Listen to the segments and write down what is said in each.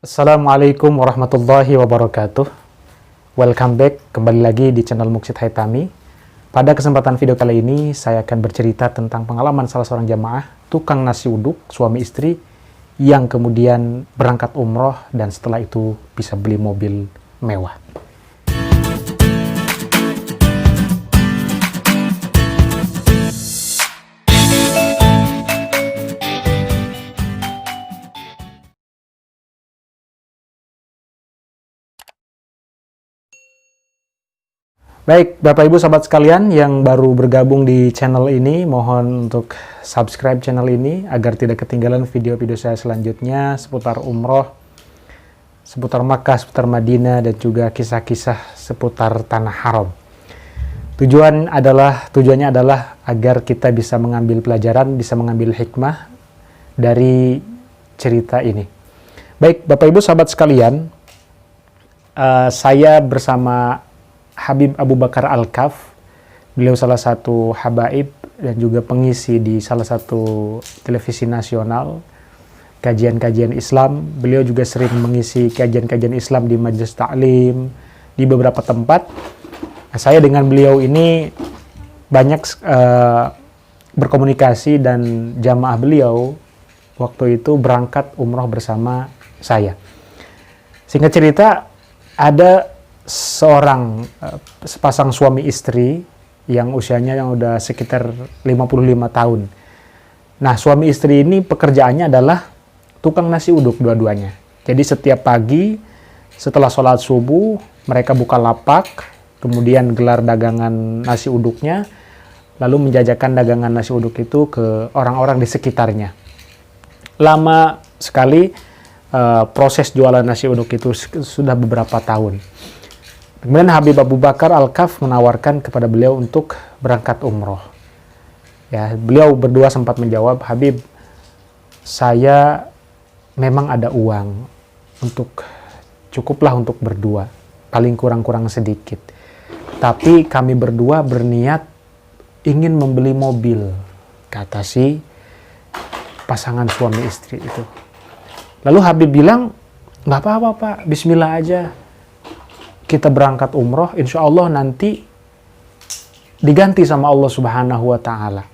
Assalamualaikum warahmatullahi wabarakatuh. Welcome back, kembali lagi di channel Muksid Haitami. Pada kesempatan video kali ini, saya akan bercerita tentang pengalaman salah seorang jamaah, tukang nasi uduk, suami istri, yang kemudian berangkat umroh dan setelah itu bisa beli mobil mewah. Baik, Bapak Ibu sahabat sekalian yang baru bergabung di channel ini, mohon untuk subscribe channel ini agar tidak ketinggalan video-video saya selanjutnya seputar umroh, seputar Makkah, seputar Madinah, dan juga kisah-kisah seputar Tanah Haram. Tujuannya adalah agar kita bisa mengambil pelajaran, bisa mengambil hikmah dari cerita ini. Baik, Bapak Ibu sahabat sekalian, saya bersama Habib Abu Bakar Al-Kaf. Beliau salah satu habaib dan juga pengisi di salah satu televisi nasional kajian-kajian Islam. Beliau juga sering mengisi kajian-kajian Islam di majelis taklim di beberapa tempat. Nah, saya dengan beliau ini banyak berkomunikasi dan jamaah beliau waktu itu berangkat umroh bersama saya. Singkat cerita, ada sepasang suami istri yang usianya yang udah sekitar 55 tahun. Nah, suami istri ini pekerjaannya adalah tukang nasi uduk dua-duanya. Jadi setiap pagi setelah sholat subuh mereka buka lapak, kemudian gelar dagangan nasi uduknya, lalu menjajakan dagangan nasi uduk itu ke orang-orang di sekitarnya. Lama sekali proses jualan nasi uduk itu sudah beberapa tahun. Kemudian Habib Abu Bakar Al-Kaf menawarkan kepada beliau untuk berangkat umroh. Ya, beliau berdua sempat menjawab, "Habib, saya memang ada uang cukuplah untuk berdua, paling kurang-kurang sedikit. Tapi kami berdua berniat ingin membeli mobil," kata si pasangan suami istri itu. Lalu Habib bilang, "Nggak apa-apa Pak, bismillah aja. Kita berangkat umroh, insya Allah nanti diganti sama Allah Subhanahu wa Ta'ala."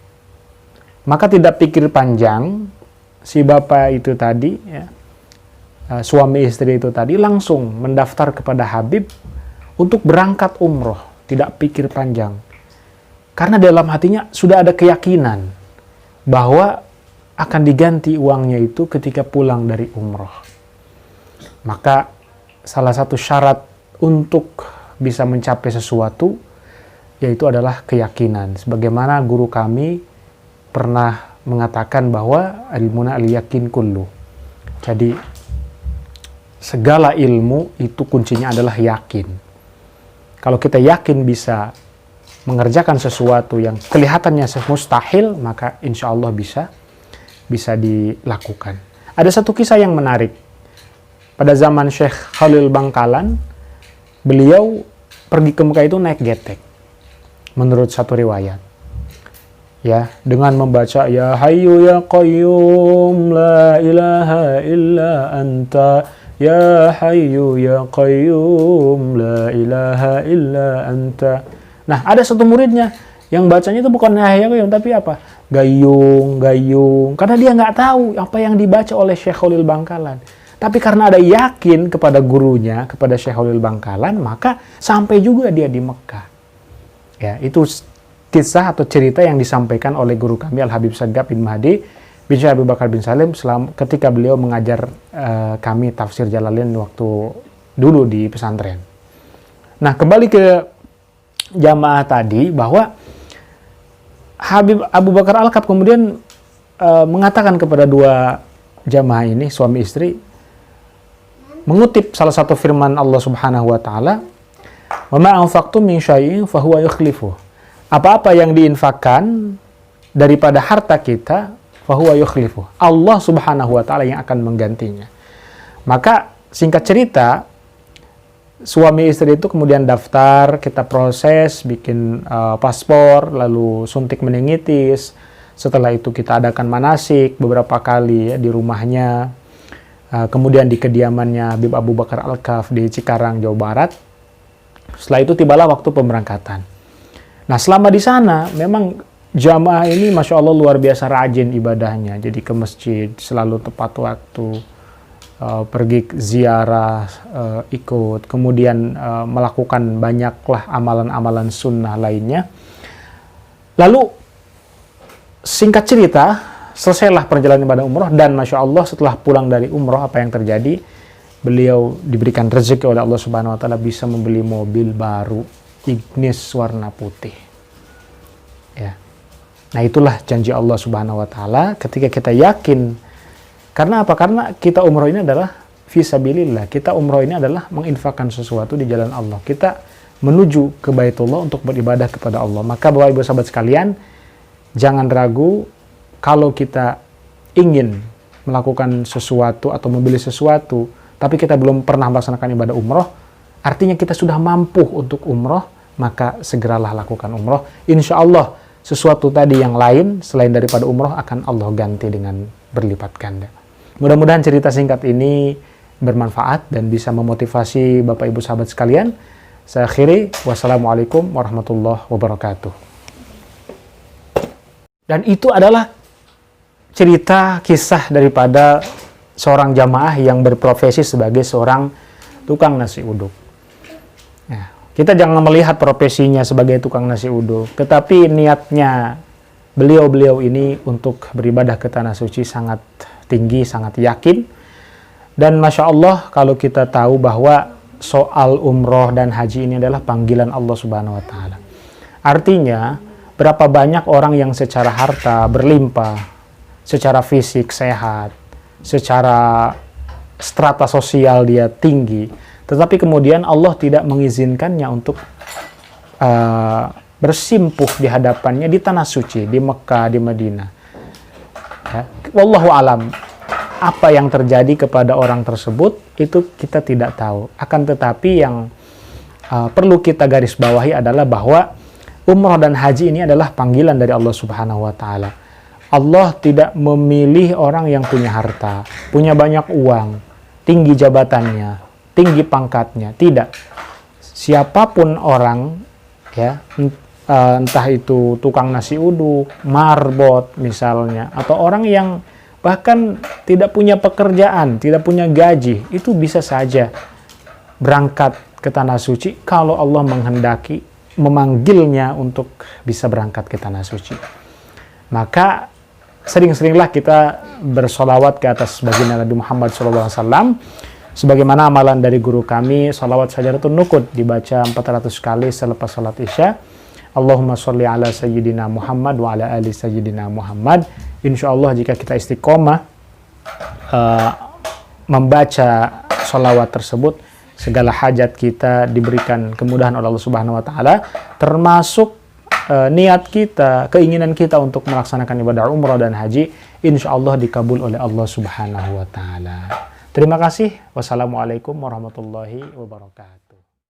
Maka tidak pikir panjang, si bapak itu tadi, ya, suami istri itu tadi langsung mendaftar kepada Habib untuk berangkat umroh, tidak pikir panjang. Karena dalam hatinya sudah ada keyakinan bahwa akan diganti uangnya itu ketika pulang dari umroh. Maka salah satu syarat untuk bisa mencapai sesuatu yaitu adalah keyakinan. Sebagaimana guru kami pernah mengatakan bahwa ilmuna al-yakin kullu. Jadi segala ilmu itu kuncinya adalah yakin. Kalau kita yakin bisa mengerjakan sesuatu yang kelihatannya mustahil, maka insya Allah bisa dilakukan. Ada satu kisah yang menarik. Pada zaman Syekh Khalil Bangkalan, beliau pergi ke Mekah itu naik getek, menurut satu riwayat. Ya, dengan membaca ya Hayyu ya Qayyum la ilaha illa anta, ya Hayyu ya Qayyum la ilaha illa anta. Nah, ada satu muridnya yang bacanya itu bukan ya Hayyu tapi apa? Gayung, gayung. Karena dia nggak tahu apa yang dibaca oleh Syekh Khalil Bangkalan. Tapi karena ada yakin kepada gurunya, kepada Syekh Khalil Bangkalan, maka sampai juga dia di Mekah. Ya, itu kisah atau cerita yang disampaikan oleh guru kami Al-Habib Sagaf bin Mahdi bin Syekh Abu Bakar bin Salim ketika beliau mengajar kami tafsir Jalalain waktu dulu di pesantren. Nah, kembali ke jamaah tadi, bahwa Habib Abu Bakar Al-Kaf kemudian mengatakan kepada dua jamaah ini, suami istri, mengutip salah satu firman Allah Subhanahu wa Ta'ala, "Wa ma anfaqtum min syai'in fa huwa yukhlifuh." Apa-apa yang diinfakkan daripada harta kita, fa huwa yukhlifuh. Allah Subhanahu wa Ta'ala yang akan menggantinya. Maka singkat cerita, suami istri itu kemudian daftar, kita proses, bikin paspor, lalu suntik meningitis. Setelah itu kita adakan manasik beberapa kali ya di rumahnya. kemudian di kediamannya Habib Abu Bakar Al-Kaf di Cikarang, Jawa Barat. Setelah itu tibalah waktu pemberangkatan. Nah, selama di sana memang jamaah ini Masya Allah luar biasa rajin ibadahnya. Jadi ke masjid selalu tepat waktu, pergi ziarah, ikut, kemudian melakukan banyaklah amalan-amalan sunnah lainnya. Lalu singkat cerita, selesailah perjalanan ibadah umroh, dan Masya Allah setelah pulang dari umroh, apa yang terjadi? Beliau diberikan rezeki oleh Allah Subhanahu Wa Taala bisa membeli mobil baru Ignis warna putih. Ya. Nah, itulah janji Allah Subhanahu Wa Taala ketika kita yakin. Karena apa? Karena kita umroh ini adalah fisabilillah. Kita umroh ini adalah menginfakkan sesuatu di jalan Allah. Kita menuju ke Baitullah untuk beribadah kepada Allah. Maka Bapak Ibu sahabat sekalian, jangan ragu. Kalau kita ingin melakukan sesuatu atau membeli sesuatu, tapi kita belum pernah melaksanakan ibadah umroh, artinya kita sudah mampu untuk umroh, maka segeralah lakukan umroh. Insya Allah, sesuatu tadi yang lain selain daripada umroh akan Allah ganti dengan berlipat ganda. Mudah-mudahan cerita singkat ini bermanfaat dan bisa memotivasi Bapak Ibu sahabat sekalian. Saya akhiri, wassalamualaikum warahmatullahi wabarakatuh. Dan itu adalah cerita kisah daripada seorang jamaah yang berprofesi sebagai seorang tukang nasi uduk. Nah, kita jangan melihat profesinya sebagai tukang nasi uduk, tetapi niatnya beliau-beliau ini untuk beribadah ke tanah suci sangat tinggi, sangat yakin. Dan Masya Allah, kalau kita tahu bahwa soal umroh dan haji ini adalah panggilan Allah Subhanahu Wa Taala. Artinya, berapa banyak orang yang secara harta berlimpah, secara fisik sehat, secara strata sosial dia tinggi, tetapi kemudian Allah tidak mengizinkannya untuk bersimpuh di hadapannya di tanah suci, di Mekah, di Madinah. Ya. Wallahu alam, apa yang terjadi kepada orang tersebut itu kita tidak tahu. Akan tetapi yang perlu kita garis bawahi adalah bahwa umrah dan haji ini adalah panggilan dari Allah Subhanahu Wa Taala. Allah tidak memilih orang yang punya harta, punya banyak uang, tinggi jabatannya, tinggi pangkatnya. Tidak. Siapapun orang, ya, entah itu tukang nasi uduk, marbot misalnya, atau orang yang bahkan tidak punya pekerjaan, tidak punya gaji, itu bisa saja berangkat ke tanah suci kalau Allah menghendaki, memanggilnya untuk bisa berangkat ke tanah suci. Maka sering-seringlah kita bersolawat ke atas baginda Nabi Muhammad SAW. Sebagaimana amalan dari guru kami, solawat Sajadatun Nuqud dibaca 400 kali selepas salat Isya. Allahumma sholli ala sayyidina Muhammad wa ala ali sayyidina Muhammad. Insya Allah jika kita istiqomah membaca solawat tersebut, segala hajat kita diberikan kemudahan oleh Allah Subhanahu Wa Taala, termasuk niat kita, keinginan kita untuk melaksanakan ibadah umrah dan haji, insya Allah dikabul oleh Allah Subhanahu Wa Taala. Terima kasih. Wassalamualaikum warahmatullahi wabarakatuh.